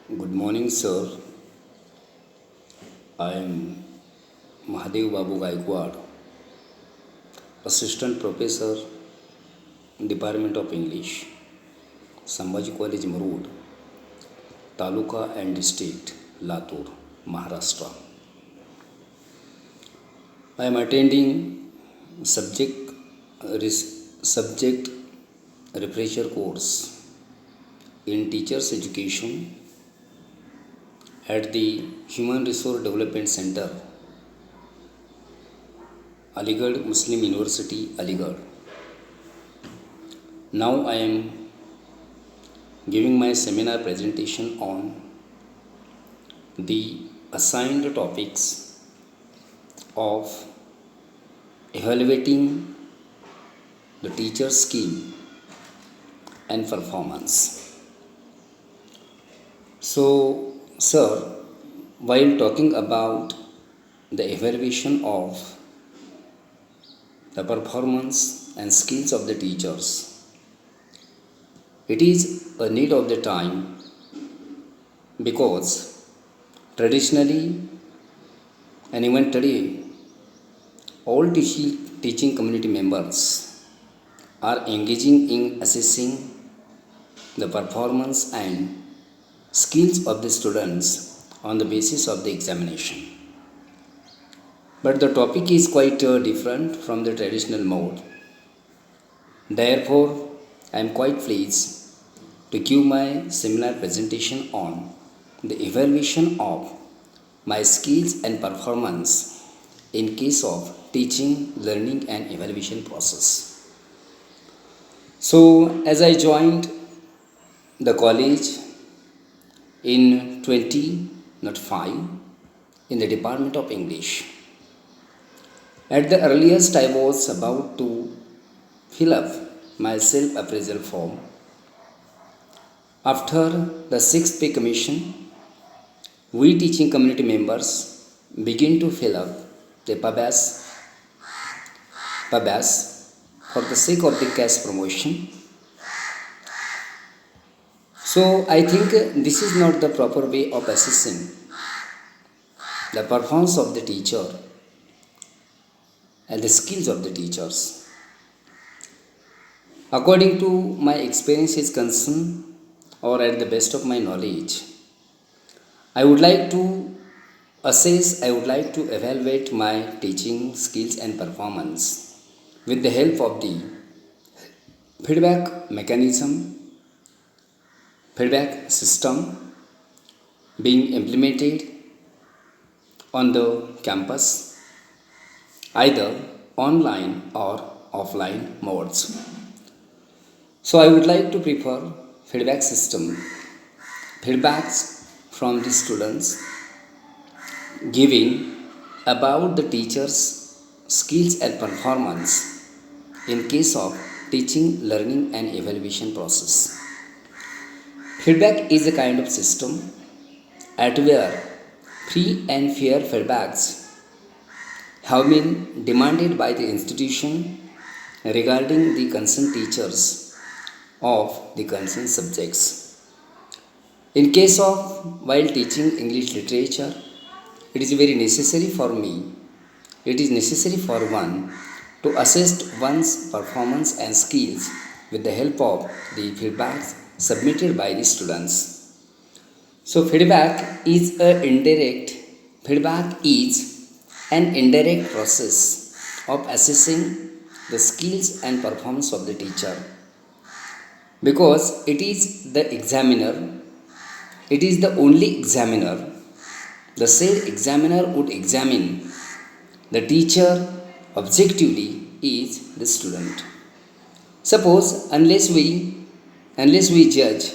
Good morning, sir. I am Mahadev Babu Gaikwad, Assistant Professor, Department of English, Sambhaji College, Marud, Taluka and District, Latur, Maharashtra. I am attending subject subject refresher course in teachers education at the Human Resource Development Center, Aligarh Muslim University, Aligarh. Now I am giving my seminar presentation on the assigned topics of evaluating the teacher's skill and performance. So, sir, while talking about the evaluation of the performance and skills of the teachers, it is a need of the time because traditionally and even today, all teaching community members are engaging in assessing the performance and skills of the students on the basis of the examination. But the topic is quite different from the traditional mode. Therefore, I am quite pleased to give my seminar presentation on the evaluation of my skills and performance in case of teaching, learning and evaluation process. So, as I joined the college in 2005 in the Department of English, at the earliest I was about to fill up my self-appraisal form. After the 6th pay commission, we teaching community members begin to fill up the PABAS for the sake of the cash promotion. So I think this is not the proper way of assessing the performance of the teacher and the skills of the teachers. According to my experience is concerned, or at the best of my knowledge, I would like to I would like to evaluate my teaching skills and performance with the help of the feedback mechanism, feedback system being implemented on the campus, either online or offline modes. So I would like to prefer feedback system, feedbacks from the students giving about the teacher's skills and performance in case of teaching, learning and evaluation process. Feedback is a kind of system at where free and fair feedbacks have been demanded by the institution regarding the concerned teachers of the concerned subjects. In case of while teaching English literature, it is very necessary for me, it is necessary for one to assess one's performance and skills with the help of the feedbacks submitted by the students. So feedback is an indirect process of assessing the skills and performance of the teacher because it is the examiner, it is the only examiner. The said examiner would examine the teacher objectively is the student. Suppose unless we judge,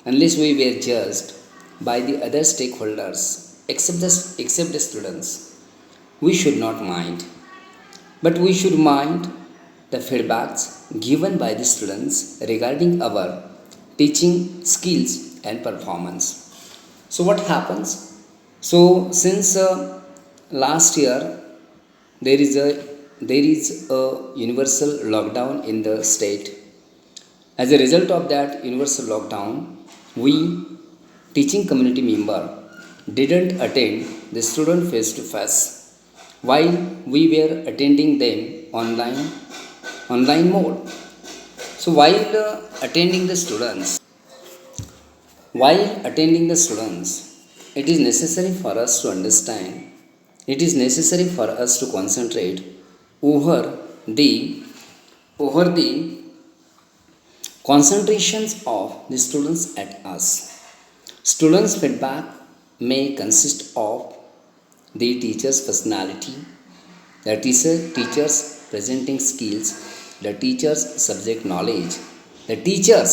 unless we were judged by the other stakeholders except the students, we should not mind. But we should mind the feedbacks given by the students regarding our teaching skills and performance. So what happens? So since last year there is a universal lockdown in the state. As a result of that universal lockdown, we teaching community member didn't attend the student face to face while we were attending them online mode. So while attending the students, it is necessary for us to understand, it is necessary for us to concentrate over the over the concentrations of the students at us. Students' feedback may consist of the teacher's personality, the teacher's presenting skills, the teacher's subject knowledge, the teacher's,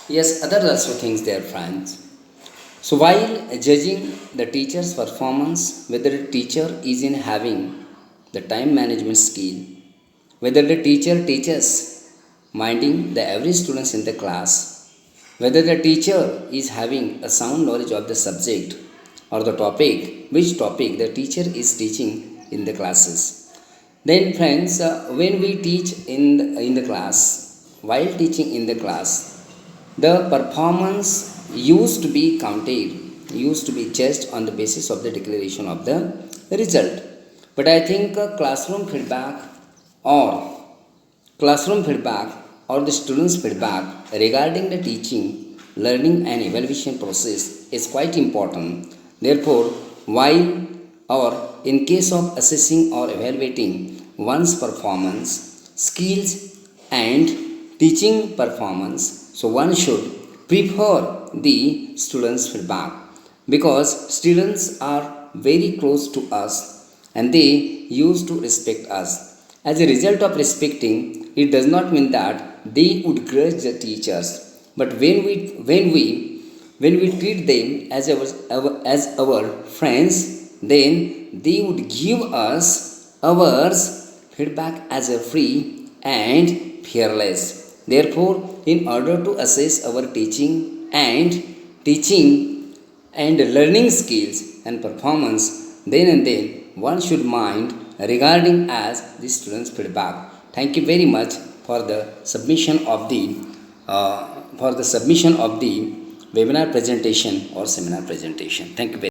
yes, other also things there, friends. So while judging the teacher's performance, whether the teacher is in having the time management skill, whether the teacher teaches minding the every students in the class, whether the teacher is having a sound knowledge of the subject or the topic, which topic the teacher is teaching in the classes. Then friends, when we teach in the class, while teaching in the class, the performance used to be counted, used to be judged on the basis of the declaration of the result. But I think classroom feedback or the students' feedback regarding the teaching, learning and evaluation process is quite important. Therefore, while or in case of assessing or evaluating one's performance, skills and teaching performance, so one should prefer the students' feedback, because students are very close to us and they used to respect us. As a result of respecting, it does not mean that they would grudge the teachers, but when we treat them as our friends, then they would give us our feedback as a free and fearless. Therefore, in order to assess our teaching and learning skills and performance, then and then one should mind regarding as the students' feedback. Thank you very much for the submission of the webinar presentation or seminar presentation. Thank you very